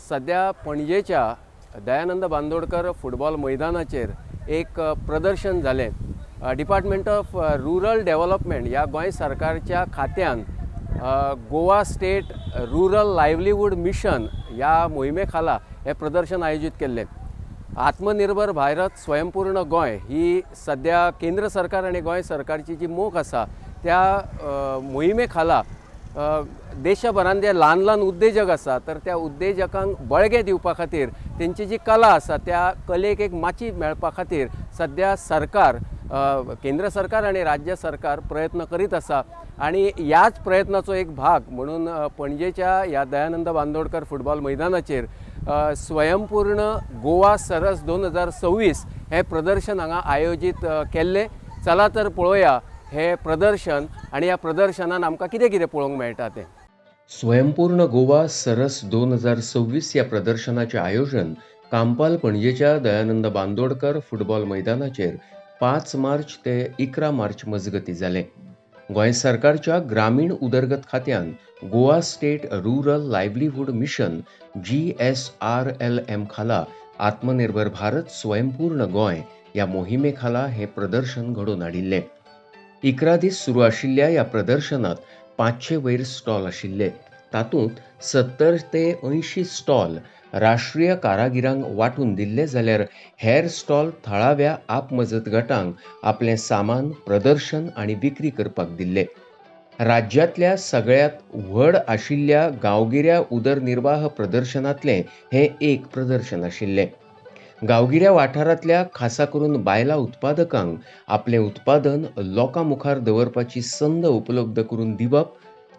सध्या पणजेच्या दयानंद बांदोडकर फुटबॉल मैदानाचेर एक प्रदर्शन जालें. डिपार्टमेंट ऑफ रुरल डेव्हलपमेंट या गोंय सरकारच्या खात्यान Goa state rural livelihood mission या मोहिमे खाला हे प्रदर्शन आयोजित केल्लें. आत्मनिर्भर भारत स्वयंपूर्ण गोंय ही सध्या केंद्र सरकार आणि गोंय सरकारची जी मोख आसा त्या मोहिमे खाला देशभरान जे ल्हान ल्हान उद्देजक आसा तर त्या उद्देजकांक बळगें दिवपा खातीर तेंची जी कला आसा त्या कलेक एक माची मेळपा खातीर सध्या सरकार केंद्र सरकार आणि राज्य सरकार प्रयत्न करीत आसा. आणि ह्याच प्रयत्नाचो एक भाग म्हणून पणजेच्या ह्या दयानंद बांदोडकर फुटबॉल मैदानाचेर स्वयंपूर्ण गोवा सरस 2026 हे प्रदर्शन हांगा आयोजीत केल्लें. चला तर पळोवया हे प्रदर्शन आणि ह्या प्रदर्शनान आमकां कितें कितें पळोवंक मेळटा तें. स्वयंपूर्ण गोवा सरस 2026 या प्रदर्शनाचे आयोजन कांपाल पणजेच्या दयानंद बांदोडकर फुटबॉल मैदानाचेर 5 मार्च ते 11 मार्च मजगती जालें. गोंय सरकारच्या ग्रामीण उदरगत खात्यान Goa state rural livelihood mission GSRLM खाला आत्मनिर्भर भारत स्वयंपूर्ण गोंय या मोहिमे खाला हे प्रदर्शन घडोवन हाडिल्लें. 11 दीस सुरू आशिल्ल्या या प्रदर्शनात 500 वयर स्टॉल आशिल्ले. तातूंत 70 ते 80 स्टॉल राष्ट्रीय कारागिरांक वांटून दिल्ले जाल्यार हेर स्टॉल थळाव्या आपमजत गटांक आपले सामान प्रदर्शन आणि विक्री करपाक दिल्ले. राज्यांतल्या सगळ्यात व्हड आशिल्ल्या गांवगिऱ्या उदरनिर्वाह प्रदर्शनांतलें हें एक प्रदर्शन आशिल्लें. गांवगिऱ्या वाठारांतल्या खासा करून बायलां उत्पादकांक आपलें उत्पादन लोकां मुखार दवरपाची संद उपलब्ध करून दिवप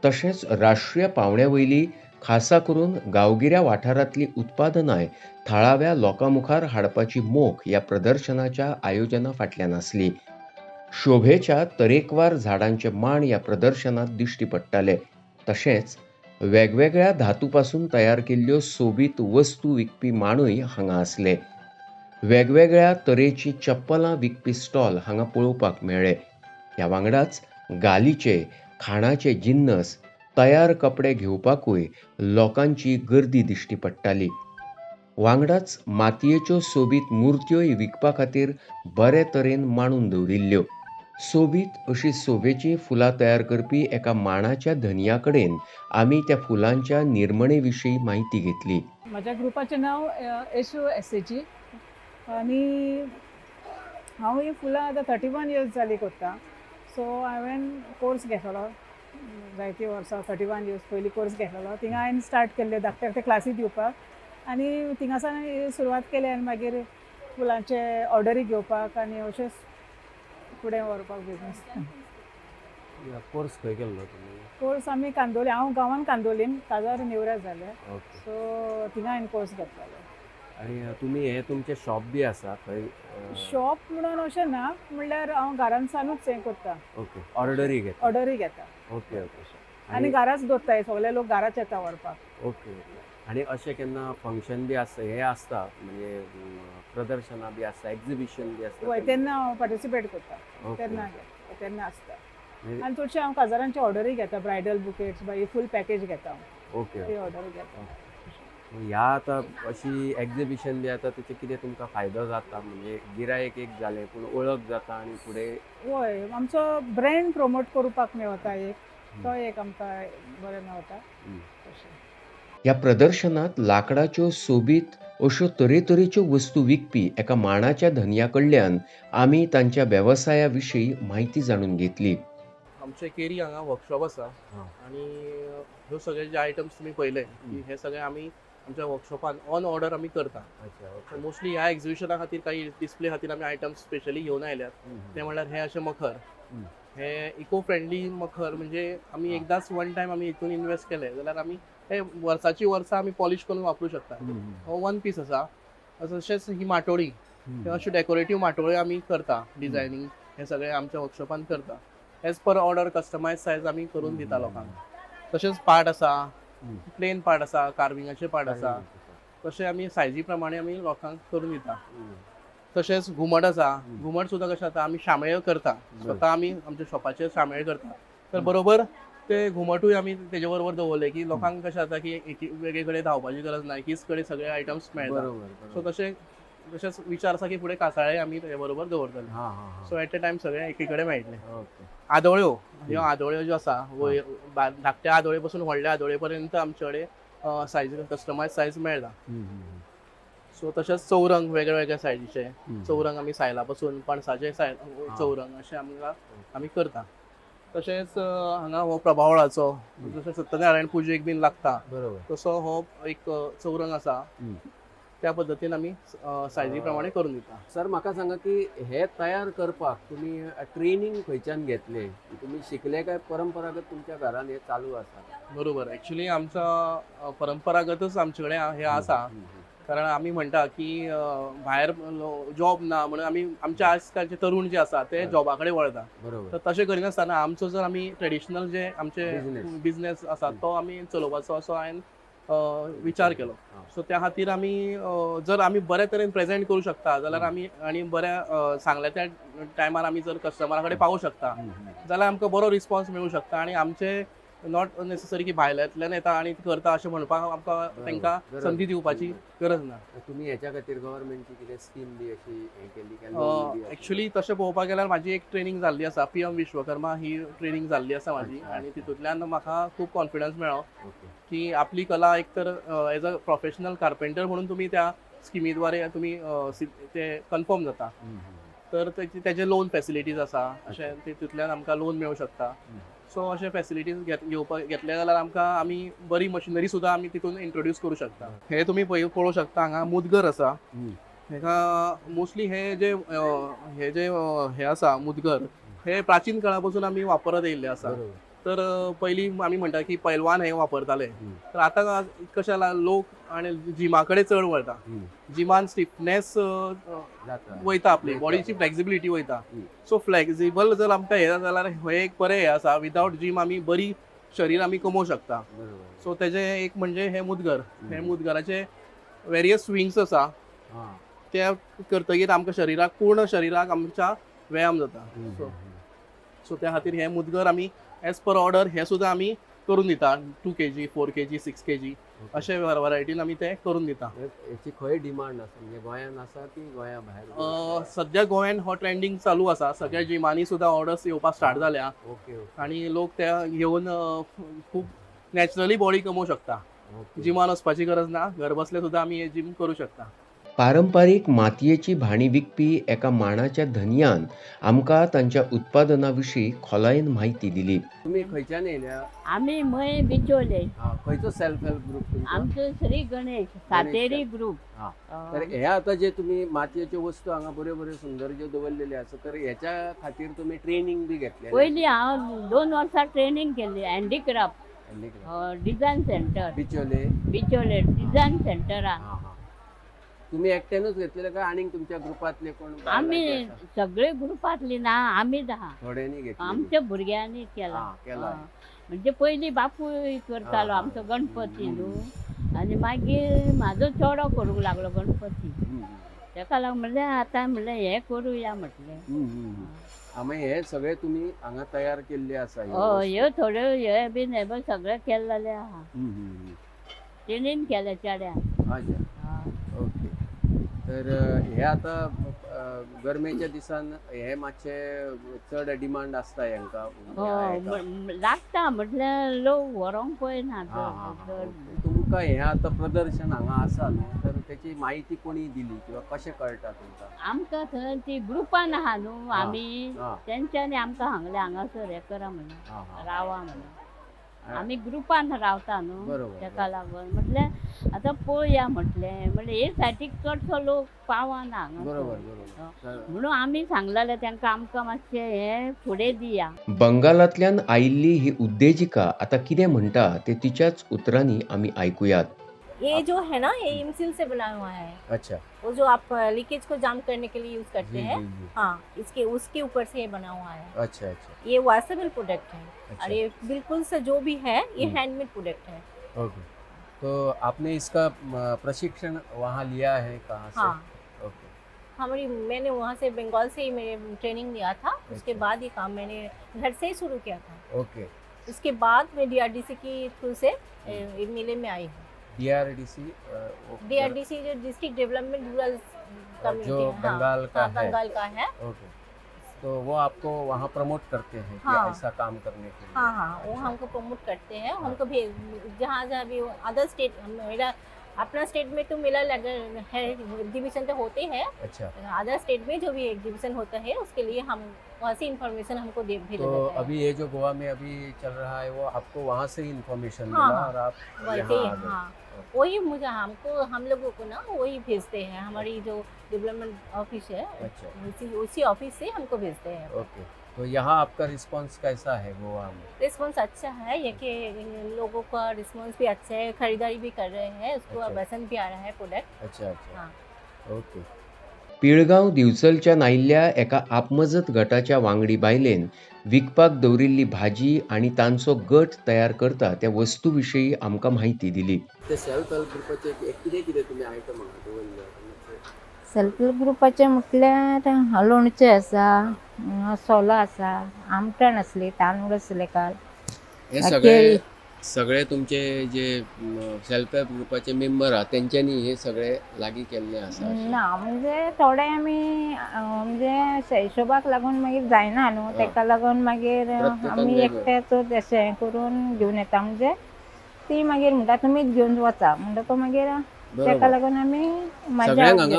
तशेंच राष्ट्रीय पावंड्या वयली खासा करून गांवगिऱ्या वाठारांतली उत्पादनाय थळाव्या लोकां मुखार हाडपाची मोख ह्या प्रदर्शनाच्या आयोजना फाटल्यान आसली. शोभेच्या तरेकवार झाडांचे मांड ह्या प्रदर्शनात दिश्टी पडटाले. तशेंच वेगवेगळ्या धातूपासून तयार केल्ल्यो सोबीत वस्तू विकपी मांडूय हांगा आसले. वेगवेगळ्या तरेची चप्पलां विकपी स्टॉल हांगा पळोवपाक मेळ्ळे. ह्या वांगडाच गालीचे खाणाचे जिन्नस तयार कपडे घेवपाकूय लोकांची गर्दी दिश्टी पडटाली. वांगडाच मातयेच्यो सोबीत मुर्त्योय विकपा खातीर बरे तरेन मांडून दवरिल्ल्यो. सोबीत अशी सोबेची फुलां तयार करपी एका मांडाच्या धन्या कडेन आमी त्या फुलांच्या निर्मणे विशीं माहिती घेतली. माझ्या ग्रुपाचें नांव SOSAG आनी हांव ही फुलां आतां 31 इयर्स जालीं करता. सो हांवें कोर्स घेतलो जायती वर्सां 31 इयर्स पयलीं कोर्स घेतलो. थिंगा हांवें स्टार्ट केल्ले धाकटे धाकटे क्लासी दिवपाक आनी थिंगासान सुरवात केली आनी मागीर फुलांचे ऑर्डरी घेवपाक आनी अशेंच फुडें व्हरपाक बिजनस. कोर्स खंय केल्लो तुमी? कोर्स आमी कांदोलीं, हांव गांवान कांदोलीन काजार नेवऱ्या जालें. ओके. सो थिंगा हांवें कोर्स घेतलेलो. आणि तुम्ही हे तुमचे शॉप बी आसा खंय? शॉप म्हणून अशें ना, म्हणल्यार हांव घरांतसानूच हें करता, ओके. ऑर्डरी घेता. ऑर्डरी घेता ओके ओके. आनी घराच दवरता. सगळे लोक घराच येता व्हरपाक. Okay okay. आणि अशें केन्ना फंक्शन बी आसता हे आसता म्हणजे प्रदर्शनां बी आसता एक्झिबिशन बी आसता? हय, तेन्ना हांव पार्टिसिपेट करता. ओके. तेन्ना आसता. म्हणजे- आनी चडशे हांव काजारांची ऑर्डरी घेता. ब्रायडल बुकेट्स मागीर फूल पॅकेज घेता हांव. ओके. ती ऑर्डर घेता. ह्या आतां अशी एक्झिबिशन बी आतां तेचे कितें तुमकां फायदो जाता म्हणजे गिरायक एक जालें पूण वळख जाता आणि फुडें हय, आमचो ब्रँड प्रमोट करपाक मेळटा एक, तो एक आमकां बरें मेळटा. तशें या प्रदर्शनात लाकडाच्यो सोबीत अश्यो तरेतरेच्यो वस्तू विकपी एका मांडाच्या धन्या कडल्यान आमी तांच्या वेवसाया विशीं माहिती जाणून घेतली. आमचे केरी हांगा वर्कशॉप आसा आनी ह्यो सगळे जे आयटम्स तुमी पळयले हे सगळे आमी आमच्या वर्कशॉपान ऑन ऑर्डर आमी करता. अच्छा. मोस्टली ह्या एक्झिबिशना खातीर काही डिस्प्ले खातीर आमी आयटम्स स्पेशली घेवन आयल्यात. ते म्हणल्यार हे अशे मखर, हे इको फ्रेंडली मखर, म्हणजे आमी एकदांच वन टायम आमी हितून इन्वेस्ट केले जाल्यार आमी हे वर्साची वर्सां आमी पॉलिश करून वापरूं शकता. हो वन पीस आसा. तशेंच ही माटोळी, अश्यो डेकोरेटीव माटोळ्यो आमी करता. डिझायनींग हे सगळे आमच्या वर्कशॉपान करता. As per order customize size आमी करून दिता लोकांक. तशेंच पार्ट आसा, प्लेन पार्ट आसा, कार्विंगाचे पार्ट आसा, तशें आमी सायजी प्रमाणे आमी लोकांक करून दिता. तशेंच घुमट आसा. घुमट सुद्दां कशें जाता, आमी शामेळ करता स्वता, आमी आमच्या शॉपाचेर शामेळ करता. तर बरोबर ते घुमटूय आमी तेजे बरोबर दवरले की लोकांक कशें जाता की वेगळे कडेन धांवपाची गरज ना, एकीच कडेन सगळे आयटम्स मेळटा. बरोबर सो तशेंच विचार आसा की फुडें कासाळे आमी तेजे बरोबर दवरतले. हां हां हां सो एट अ टायम सगळे एकी कडेन मेळटले. ओके आदोळ्यो ह्यो आदोळ्यो ज्यो आसा धाकट्या आदोळे पसून व्हडल्या आदोळे पर्यंत आमचे कडेन सायज कस्टमायज सायज मेळटा. सो तशेंच चौरंग वेगळे वेगळे सायजीचे चौरंग आमी सायला पसून पणसाचे चौरंग अशें आमी करता. तशेंच हांगा हो प्रभावळाचो जसो सत्यनारायण पुजेक बीन लागता बरोबर तसो हो एक चौरंग आसा. त्या पद्दतीन आमी सायजी प्रमाणे करून दिता. सर म्हाका सांगा की हे तयार करपाक तुमी ट्रेनिंग खंयच्यान घेतले, तुमी शिकले काय परंपरागत तुमच्या घरान हे चालू आसा? बरोबर, एक्चुली आमचा परंपरागतच आमचे कडेन हे आसा. कारण आमी म्हणटा की भायर जॉब ना म्हणून आमी आमचे आजकालचे तरुण जे आसा ते जॉबा कडेन वळटा. बरोबर तर तशें करिनासतना आमचो जर आमी ट्रेडिशनल जे आमचे Business. बिझनेस आसा तो आमी चलोवपाचो असो हांवें विचार केलो. सो त्या खातीर आमी जर आमी बरे तरेन प्रेझेंट करूं शकता जाल्यार आमी आनी बऱ्या सांगल्या त्या टायमार आमी जर कस्टमरा कडेन पावूं शकता जाल्यार आमकां बरो रिस्पॉन्स मेळूं शकता. आनी आमचे नॉट नेसेसरी की भायल्यांतल्यान येता आनी करता अशें म्हणपाक आमकां तांकां संदी दिवपाची गरज ना. तुम्ही याच्या खातीर गव्हर्नमेंटची कितें स्कीम बी अशी हे केली काय loan बी अशी? एक्चुली तशें पळोवपाक गेल्यार म्हाजी एक ट्रेनिंग जाल्ली आसा. PM विश्वकर्मा ही ट्रेनिंग जाल्ली आसा म्हाजी. आनी तितूंतल्यान म्हाका खूब कॉन्फिडन्स मेळ्ळो ओके की आपली कला एक तर एज अ प्रोफेशनल कार्पेंटर म्हणून तुमी त्या स्किमी द्वारे तुमी ते कन्फर्म जाता. तर तेजे लोन फॅसिलिटीज आसा अशें तितूंतल्यान आमकां लोन मेळूं शकता. सो अशे फॅसिलिटीज घेतले जाल्यार आमी बरी मशिनरी सुद्दां आमी तितून इंट्रोड्यूस करूं शकता. हे तुमी पळोवं शकता हांगा मुदगर आसा. हेका मोस्टली हे जे आसा मुदगर हे प्राचीन काळा पासून आमी वापरत येयल्ले आसा. तर पयलीं आमी म्हणटा की पैलवान हे वापरताले. तर आतां कशें जाला लोक आनी जिमा कडेन चड वळटा. जिमान स्टिफनेस वयता आपली बॉडीची फ्लेक्सिबिलिटी वयता. सो फ्लेक्सिबल जर आमकां हे जाल्यार हे एक बरें हे आसा. विदाउट जिम आमी बरी शरीर आमी कमोवं शकता. सो तेजे एक म्हणजे हे मुदगर. हे मुदगराचे वेरियस स्विंग्स आसा ते करतकीर आमकां शरिराक पूर्ण शरिराक आमच्या व्यायाम जाता. सो त्या खातीर हे मुदगर आमी एज पर ऑर्डर हे सुद्दां आमी करून दिता. 2 kg 4 kg 6 kg अशे वरायटीन आमी ते करून दिता. याची खंय डिमांड आसा म्हणजे गोंयान आसा की गोंया भायर? सद्या गोंयान हो ट्रेंडिंग चालू आसा. सगळ्या जिमांनी सुद्दां ऑर्डर्स येवपाक स्टार्ट जाल्या. ओके आनी लोक ते घेवन खूब नॅचरली बॉडी कमोवं शकता. जिमान वचपाची गरज ना. घर बसले सुद्दां आमी हे जिम करूं शकता. पारंपारीक मातयेची भाणी विकपी एका मांडाच्या धन्यान आमकां तांच्या उत्पादना विशीं खोलायेन म्हायती दिली. तुम्ही खंयच्यान येयल्या? आम्ही मय बिचोले. खंयचो सेल्फ हेल्प ग्रुप तुमचो? आमचं श्री गणेश सातेरी ग्रुप. हा. तर हे आता जे तुम्ही मातयेच्यो वस्तू हांगा बऱ्यो बऱ्यो सुंदर ज्यो दवरलेले आसा तर ह्याच्या खातीर तुम्ही ट्रेनिंग बी घेतलेलें? पयलीं हांव 2 वर्सां ट्रेनिंग केली हँडीक्राफ्ट डिझायन सेंटर बिचोले बिचोले डिझायन सेंटरान. तुम्ही एकट्यानूच घेतलेले काय आणि तुमच्या ग्रुपातले कोण? आम्ही सगळे ग्रुपातली ना आम्ही 10 थोड्यांनी घेतले. आमच्या भुरग्यांनी केला. म्हणजे पयलीं बापूय करतालो आमचो गणपती न्हू. आनी मागीर म्हाजो चेडो करूंक लागलो गणपती. तेका लागून म्हणलें आतां म्हणलें हें करुया म्हटलें. आमी हे सगळे तुम्ही हांगा तयार केल्ले आसा? ह्यो थोड्यो हे बीन हे बी सगळे केल्लेले आहा. तेणीन केले चेड्यान. अच्छा ओके. तर हे आता गरमेच्या दिसान हे मातशे चड डिमांड आसता हेंका? लागता म्हटल्यार लोक व्हरोंक पळयना. तुमकां हे आता प्रदर्शन हांगा आसा न्हू तर त्याची माहिती कोणी दिली किंवा कशें कळटा तुमकां? आमकां थंय ती ग्रुपान आहा न्हू आमी तेंच्यांनी आमकां सांगलें हांगासर हें करा म्हणून रावा म्हणून. आमी ग्रुपान रावता न्हू तेका लागून म्हटल्यार आतां पळोवया म्हटलें. म्हणलें हे सायटीक चडसो लोक पावना हांगा म्हणून आमी सांगलेलें तेंकां आमकां मातशें हें फुडें दिया. बंगालांतल्यान आयिल्ली ही उद्देजिका आता कितें म्हणटा ते तिच्याच उतरांनी आमी आयकुयात. ये जो है ना ये एमसील से बना हुआ है. अच्छा. वो जो आप लीकेज को जाम करने के लिए यूज करते हैं. हाँ इसके उसके ऊपर से ये बना हुआ है. अच्छा अच्छा. ये वॉशेबल प्रोडक्ट है. और ये बिल्कुल से जो भी है ये हैंडमेड प्रोडक्ट है. ओके. तो आपने इसका प्रशिक्षण वहाँ लिया है कहाँ से? हाँ. ओके. मैंने वहाँ से बंगाल से ही मैंने ट्रेनिंग लिया था. उसके बाद ये काम मैंने घर से ही शुरू किया था. ओके. उसके बाद मैं डीआरडीसी की थ्रू से मेले में आई हूँ। DRDC डीआरडीसी जो डिस्ट्रिक्ट डेवलपमेंट रूरल कम्युनिटी जो बंगाल का है। बंगाल का है। ओके, तो वो आपको वहाँ प्रमोट करते हैं कि हाँ। ऐसा काम करने के लिए? हाँ हाँ, वो हमको प्रमोट करते हैं, हमको भी जहाँ जहाँ भी अदर स्टेट, मेरा अपना स्टेट में तो मेला लगा है, एग्जीबिशन तो होते हैं। अच्छा, अदर स्टेट में जो भी एग्जीबिशन होता है उसके लिए हम वहाँ से इंफॉर्मेशन हमको भेजा तो जाता है। अभी ये जो गोवा में अभी चल रहा है वो आपको वहाँ से ही इंफॉर्मेशन हाँ, मिला हाँ। और आप वैसे यहाँ ही, आ गए? हाँ, वही मुझे हम लोगों को ना वही भेजते हैं, हमारी जो डेवलपमेंट ऑफिस है अच्छा, उसी ऑफिस से हमको भेजते हैं। ओके। तो यहाँ आपका रिस्पांस कैसा है गोवा में? रिस्पॉन्स अच्छा है, ये कि लोगों का रिस्पॉन्स भी अच्छा है, खरीदारी भी कर रहे हैं, उसको अच्छा। पसंद भी आ रहा है प्रोडक्ट। अच्छा अच्छा, हाँ। ओके. पिळगांव दिवचलच्या नायिल्ल्या एका आपमजत गटाच्या वांगडी बायलेन विकपाक दवरिल्ली भाजी आणि तांचो गट तयार करता त्या वस्तू विशीं आमकां म्हायती दिली. ते सेल्फ हेल्प ग्रुपाचे कितें कितें तुमी आयटम हांगा दवरले? सेल्फ हेल्प ग्रुपाचे म्हटल्यार लोणचें आसा, सोलो आसा, आमटण आसली, तांदूळ आसले काल. हे केळी. सगळे तुमचे जे सेल्फ हेल्प ग्रुपाचे मेंबर आहात तेंच्यांनी हे सगळे लागीं केल्ले आसा अशें? ना म्हणजे थोडे आमी म्हणजे हिशोबाक लागून मागीर जायना न्हू, तेका लागून मागीर प्रत्येकान आमी वेगळं. एकटेच अशें करून घेवन येता. म्हणजे ती मागीर म्हणटा तुमीच घेवन वचा म्हणटा, तो मागीर तेका बरोबर. लागून आमी सगळ्यांक म्हाज्या हांगा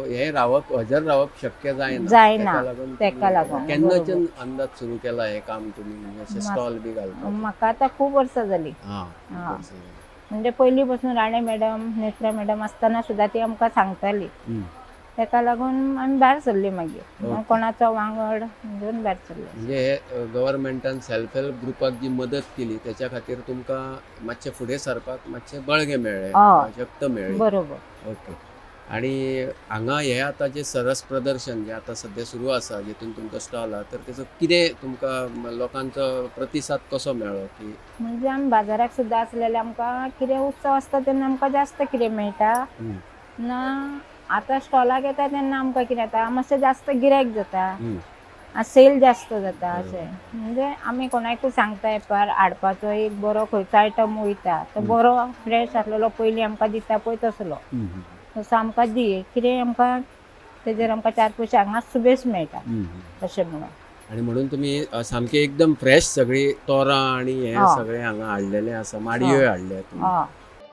हे रावप हजर रावप शक्य जायना. जायना. तेका तेका लागून, केन्नाच्यान अंदाज सुरू केला हे काम तुम्ही म्हणजे अशें म्हाक- स्टॉल बी घालपाक? म्हाका आतां खूब वर्सां जालीं. हां, हां. बस. म्हणजे पयलीं पासून राणे मॅडम, नेत्रा मॅडम आसतना सुद्दां ती आमकां सांगताली. हं. तेका लागून आमी भायर सरली मागीर, ओके. कोणाचो वांगड घेवन भायर सरली. म्हणजे हे गव्हर्मेंटान सेल्फ हेल्प ग्रुपाक जी मदत केली त्याच्या खातीर तुमकां मातशें फुडें सरपाक मातशें बळगें मेळ्ळें, हय. शक्त मेळ्ळी. बरोबर. ओके. आणि हांगा हे आतां जे सरस प्रदर्शन जे आतां सध्या सुरू आसा जेतून तुमचो स्टॉल आहा, तर तेचो कितें तुमकां लोकांचो प्रतिसाद कसो मेळ्ळो की? म्हणजे आमी बाजाराक सुद्दां आसलेले आमकां कितें उत्सव आसता तेन्ना आमकां जास्त कितें मेळटा हं. ना. आतां स्टॉलाक येता तेन्ना आमकां कितें जाता, मातशें जास्त गिरायक जाता, हं. सेल जास्त जाता बरोबर. अशें. म्हणजे आमी कोणाकूय सांगता येपार हाडपाचो एक बरो खंयचो आयटम वयता तो हं. बरो फ्रेश आसलेलो पयलीं आमकां दिता पळय तसलो, हं, हं. तसो आमकां दी, कितें आमकां तेजेर आमकां 4 पयशे हांगा सुबेज मेळटा हं, हं. तशें म्हणून. आणि म्हणून तुम्ही सामके एकदम फ्रेश सगळी तोरां आणि हे हय. सगळे हांगा हाडलेले आसा, माडयोय हाडल्या तुम्ही. हय.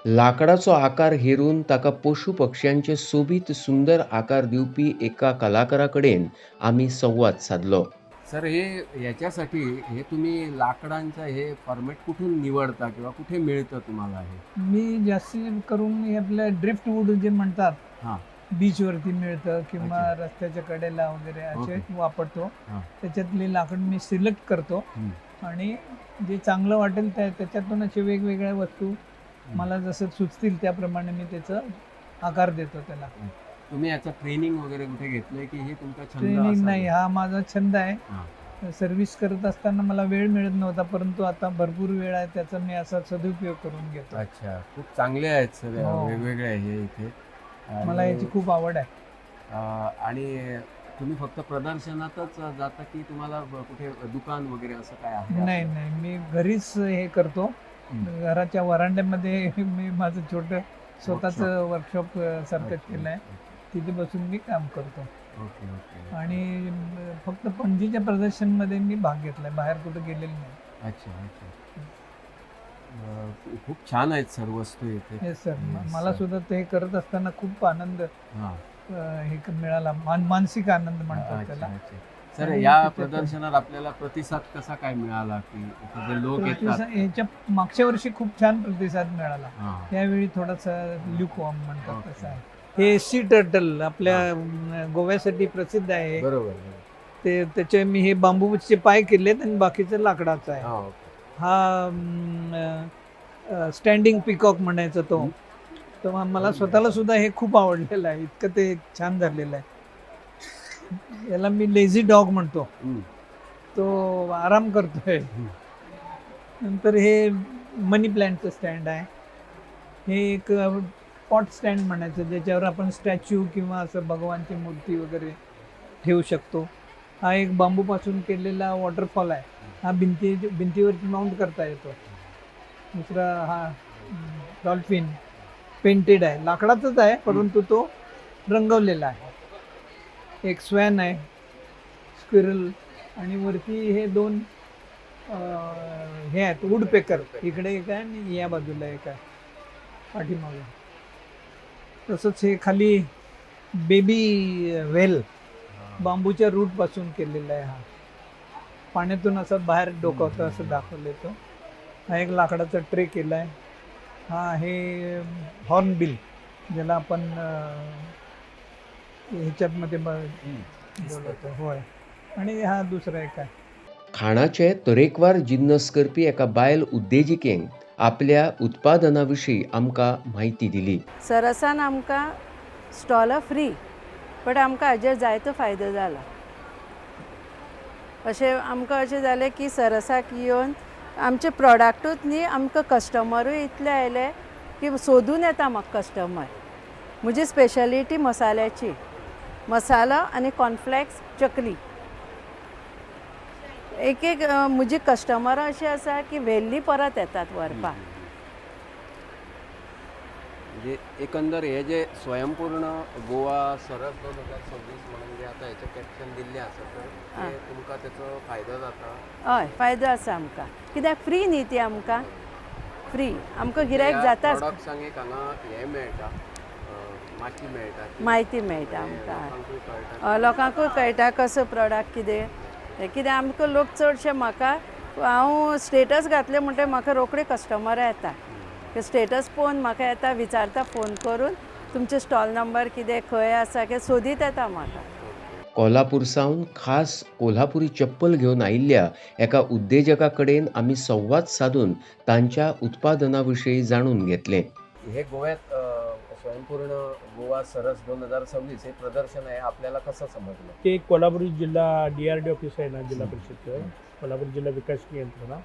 लाकडाचो आकार हेरून ताका पशु पक्ष्यांचे सोबीत सुंदर आकार दिवपी एका कलाकारा कडेन आमी संवाद साधलो. सर याच्यासाठी हे तुम्ही लाकडांचं हे फॉर्मेट कुठून निवडता किंवा कुठे मिळतं तुम्हाला हे? मी जास्ती करून मी आपल्या ड्रिफ्ट वूड जे म्हणतात हां. बीचवरती मिळतं किंवा अच्छा. रस्त्याच्या कडेला वगैरे असे ओके. वापरतो. हां. त्याच्यातली लाकड मी सिलेक्ट करतो हं. आणि जे चांगलं वाटेल त्याच्यातून असे वेगवेगळ्या वस्तू मला जसं सुचतील त्याप्रमाणे मी त्याचा आकार देतो त्याला. तुम्ही याचं ट्रेनिंग वगैरे कुठे घेतलंय की हे तुमचा छंद ट्रेनिंग असा? नाही, हा माझा छंद आहे. हां. सर्व्हिस करत असताना मला वेळ मिळत नव्हता, परंतु आता भरपूर वेळ आहे, त्याचा मी असा सदुपयोग करून घेतो. अच्छा, खूप चांगले आहेत सर, हो. वेगवेगळे आहे हे इथे. आणि- मला याची खूप आवड आहे. आणि तुम्ही फक्त प्रदर्शनातच जाता की तुम्हाला कुठे दुकान वगैरे असं काय आहे? नाही नाही, मी घरीच हे करतो. हं. घराच्या वरांड्यामध्ये मी माझं छोटं स्वतःचं वर्कशॉप सारखं केलं आहे. तिथे बसून मी काम करतो. Okay okay. आणि फक्त पणजीच्या प्रदर्शनमध्ये मी भाग घेतलाय, बाहेर कुठं गेलेलो नाही. अच्छा अच्छा. खूप छान आहेत सर वस्तू इथे. हे सर, Yes, मला sir. सुद्धा ते करत असताना खूप आनंद हां. मिळाला. मानसिक आनंद म्हणतात अच्छा त्याला. अच्छा. सर आणि या त्याच्यात- प्रदर्शनात आपल्याला प्रतिसाद कसा काय मिळाला की इथे जे लोक येतात? प्रतिसाद याच्या मागच्या वर्षी खूप छान प्रतिसाद मिळाला. हां. त्यावेळी थोडासा ल्यूकवॉर्म म्हणतात ओके. तसा आहे. हे सी टर्टल आपल्या गोव्यासाठी प्रसिद्ध आहे. बरोबर. ते त्याचे मी हे बांबूचे पाय केलेत आणि बाकीचं लाकडाचं आहे. हां, ओके. हा स्टँडिंग पिकॉक म्हणायचा तो. तर मला स्वतःला सुद्धा हे खूप आवडलेलं आहे, इतकं ते छान झालेलं आहे. याला मी लेझी डॉग म्हणतो. हं. तो आराम करतोय. हं. नंतर हे मनी प्लॅन्टचं स्टँड आहे. हे एक पॉट स्टँड म्हणायचं, ज्याच्यावर आपण स्टॅच्यू किंवा असं भगवानची मूर्ती वगैरे ठेवू शकतो. हा एक बांबूपासून केलेला वॉटरफॉल आहे. हा भिंतीवरती माउंट करता येतो. दुसरा हा डॉल्फिन पेंटेड आहे, लाकडाचाच आहे परंतु तो रंगवलेला आहे. एक स्वॅन आहे, स्क्विरल, आणि वरती हे 2 हे आहेत वुडपेकर, इकडे एक आहे आणि या बाजूला एक आहे पाठीमागे. तसंच हे खाली बेबी व्हेल बांबूच्या रूट पासून केलेला आहे. हा पाण्यातून असं बाहेर डोकावतं असं दाखवलं तो. हा एक लाकडाचा ट्रे केला आहे. हा आहे हॉर्नबिल, ज्याला आपण ह्याच्यामध्ये बोलतो. होय. आणि हा दुसरा एक आहे. खाणाचे तरेकवार जिन्नस करपी एका बायल उद्देजिकेन आपल्या उत्पादना विशीं आमकां म्हायती दिली. सरसान आमकां स्टॉलां फ्री, बट आमकां हाजेर जायतो फायदो जाला. अशें आमकां अशें जालें की सरसाक येवन आमचे प्रॉडक्टूच न्ही, आमकां कस्टमरूय इतले आयले की सोदून येता म्हाका कस्टमर. म्हजी स्पेशलिटी मसाल्याची, मसाला आनी कॉर्नफ्लेक्स, चकली. एक म्हजी कस्टमरां अशीं आसा की व्हेल्ली परत येतात व्हरपाक. म्हणजे एकंदर हे जे स्वयंपूर्ण गोवा सरस 2026 म्हणून जे आता हेचे कॅप्शन दिल्लें आसा तर ते तुमकां तेचो फायदो जाता? हय, फायदो आसा आमकां, कित्याक फ्री न्ही ती आमकां. फ्री आमकां गिरायक जाताच, प्रोडक्ट्सांक हांगा हे मेळटा, माहिती मेळटा, म्हायती मेळटा आमकां. लोकांकूय कळटा. लोकांकूय कळटा कसो प्रॉडक्ट कितें. कित्याक आमकां लोक चडशे म्हाका, हांव स्टेटस घातले म्हणटकीर म्हाका रोखडे कस्टमरां येता. स्टेटस पळोवन म्हाका येता, विचारता फोन करून तुमचे स्टॉल नंबर कितें, खंय आसा, की सोदीत येता म्हाका. कोल्हापूर सावन खास कोल्हापुरी चप्पल घेवन आयिल्ल्या एका उद्देजका कडेन आमी संवाद साधून तांच्या उत्पादना विशीं जाणून घेतलें. हे गोव्यात स्वयंपूर्ण गोवा सरस 2026 हे प्रदर्शन आहे, आपल्याला कसं समजलं? ते कोल्हापूर जिल्हा DRD ऑफिस आहे ना, जिल्हा परिषदचं कोल्हापूर जिल्हा विकास यंत्रणा,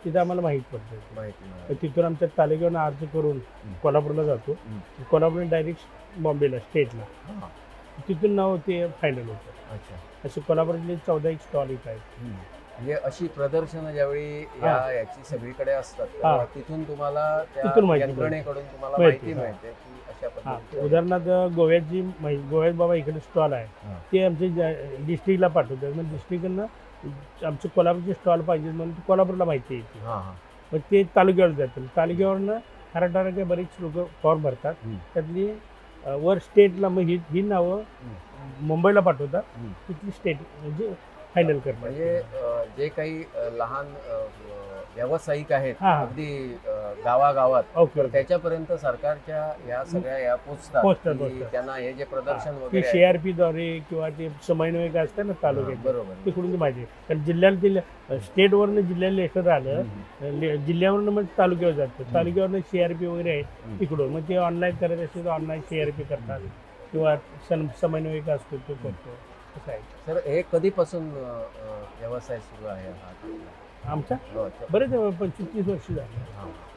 तिथं आम्हाला माहीत पडतं. माहिती तिथून आमच्या तालुक्यावर अर्ज करून कोल्हापूरला जातो. कोल्हापूर डायरेक्ट बॉम्बेला स्टेटला, तिथून नाव ते फायनल होतं. अच्छा. असे कोल्हापूरचे 14 एक स्टॉल इथं आहेत. म्हणजे अशी प्रदर्शनं ज्यावेळी याची सगळीकडे असतात हा. तिथून तुम्हाला तिथून त्या माहिती यंत्रणेकडून तुम्हाला मिळते. माहिती मिळते की अशा पद्धतीने. उदाहरणार्थ गोव्यात बाबा इकडे स्टॉल आहे, ते आमच्या डिस्ट्रिक्टला पाठवतात. मग डिस्ट्रिक्टनं आमचे कोल्हापूरचे स्टॉल पाहिजे म्हणून कोल्हापूरला माहिती येते. मग ते तालुक्यावर जातात. तालुक्यावरनं ठराठराचे बरेच लोक फॉर्म भरतात. त्यातली वर स्टेटला मग ही नावं मुंबईला पाठवतात. तिथली स्टेट म्हणजे फायनल करतात. म्हणजे जे काही लहान व्यावसायिक आहेत अगदी गावागावात, ओके, त्याच्यापर्यंत सरकारच्या या सगळ्या या पोचतात की त्यांना हे जे प्रदर्शन की वगैरे आहे. CRP द्वारे किंवा ते समन्वयक असतं ना तालुक्यात, बरोबर. तिकडून ते माहिती आहे. कारण जिल्ह्याला स्टेटवरनं जिल्ह्याला लेटर आलं, जिल्ह्यावरनं मग तालुक्यावर जातं. तालुक्यावरनं CRP वगैरे आहे तिकडून, मग ते ऑनलाईन करत असेल तर ऑनलाईन CRP करतात किंवा समन्वयक असतो तो करतो. असं आहे. सर, हे कधीपासून व्यवसाय सुरू आहे हा? आमचा बरेच 25-30 वर्ष झाले.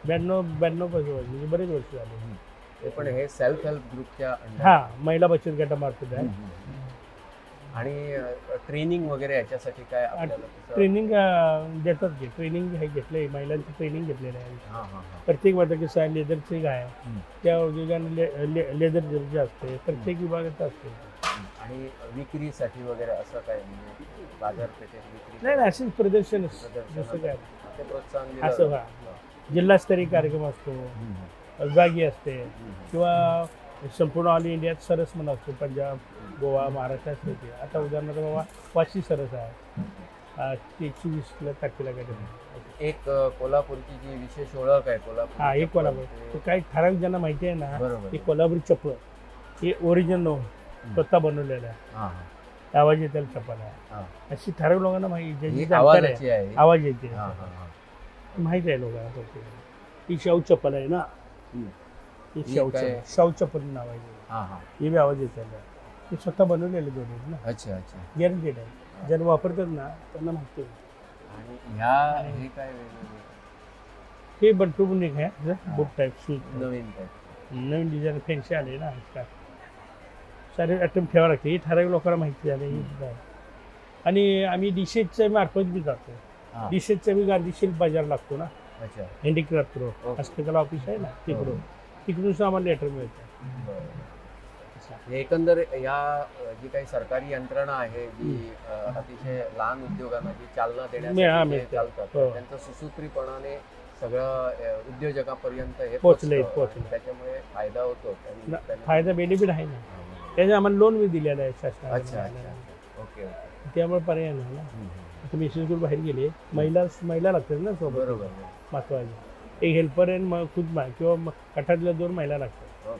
92 म्हणजे बरेच वर्ष झाले. ते पण हे सेल्फ हेल्प ग्रुपच्या महिला बचत गटामार्फत आहे. आणि ट्रेनिंग वगैरे याच्यासाठी काय आपल्याला ट्रेनिंग देतात. की ट्रेनिंग हे घेतलंय, महिलांची ट्रेनिंग घेतलेलं आहे. प्रत्येक वर्गाचं आहे, लेदरचे आहे, त्या उद्योगाने लेदर जे असते प्रत्येक विभागात असते. आणि विक्रीसाठी वगैरे असं काय, म्हणजे बाजारपेठेत विक्री? नाही, असेच प्रदर्शन जसं काय ते प्रोत्साहन असं. जिल्हास्तरीय कार्यक्रम असतो, जागी असते, किंवा संपूर्ण ऑल इंडियात सरस म्हणून असतो. पंजाब, गोवा, महाराष्ट्रात होते. आता उदाहरणार्थ बाबा वाशी सरस आहे, 120 तारखेला काय. एक कोल्हापूरची जी विशेष ओळख आहे कोल्हापूर, हे कोल्हापूर. काही ठराविक ज्यांना माहिती आहे ना, की कोल्हापूरी चप्पल हे ओरिजिनल स्वतः बनवलेलं आहे. आवाज येते चप्पल आहे, अशी ठराविक लोकांना माहिती. आवाज येते माहिती आहे लोकांना. ही शाहू चप्पल आहे ना, ही शाहू चप्पल नाव आहे. हे बी आवाज येते, ते स्वतः बनवलेले दोन्ही ना. अच्छा अच्छा. गॅरंटेड आहे. ज्यांना वापरतात ना त्यांना माहिती आहे. आणि हे काय हे बंटू म्हणून एक आहे बुट टाईप शूज, नवीन डिझाईन फॅन्सी आले ना. सारे आयटम ठेवा लागते. हे ठराविक लोकांना माहिती झाले. आणि आम्ही डिशेसच्या मार्फत बी जातो. डिशेसचा बी गार्दीशील बाजार लागतो ना, अच्छा हँडीक्राफ्ट रो ओके. हस्तकला ऑफिस आहे ना तिकडून सुद्धा आम्हाला लेटर मिळतं. हे एकंदर या जी काही सरकारी यंत्रणा आहे जी अतिशय लहान उद्योगांना जी चालना देण्यासाठी जे मिळते. चालतात हो. त्यांचं सुसूत्रीपणाने सगळं उद्योजकांपर्यंत हे पोहोचलंय. त्याच्यामुळे फायदा होतो आणि त्यांनी- फायदा बेनिफिट आहे ना, त्याने आम्हाला लोन बी दिलेलं आहे अच्छा अच्छा शासनाने. अच्छा. ओके ओके त्यामुळे पर्याय नाही ना. आता मिसेस ग्रुप बाहेर गेले, महिला लागतात ना सोबत, बरोबर महत्वाचे एक हेल्पर आहे खुद किंवा 8 2 महिला लागतात.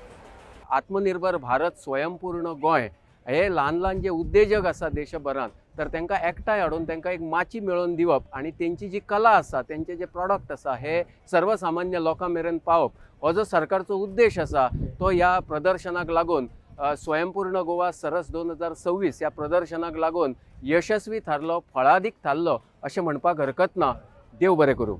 आत्मनिर्भर भारत स्वयंपूर्ण गोंय हे ल्हान ल्हान जे उद्योजक आसा देशभरात तर तांकां एकठांय हाडून तांकां एक माची मेळोवन दिवप आणि तेंची जी कला आसा तेंचे जे प्रॉडक्ट आसा हे सर्वसामान्य लोकां मेरेन पावप हो जो सरकारचो उद्देश आसा तो ह्या प्रदर्शनाक लागून स्वयंपूर्ण गोवा सरस 2026 ह्या प्रदर्शनाक लागून यशस्वी थारलो, फळादीक थारलो अशें म्हणपाक हरकत ना. देव बरें करूं.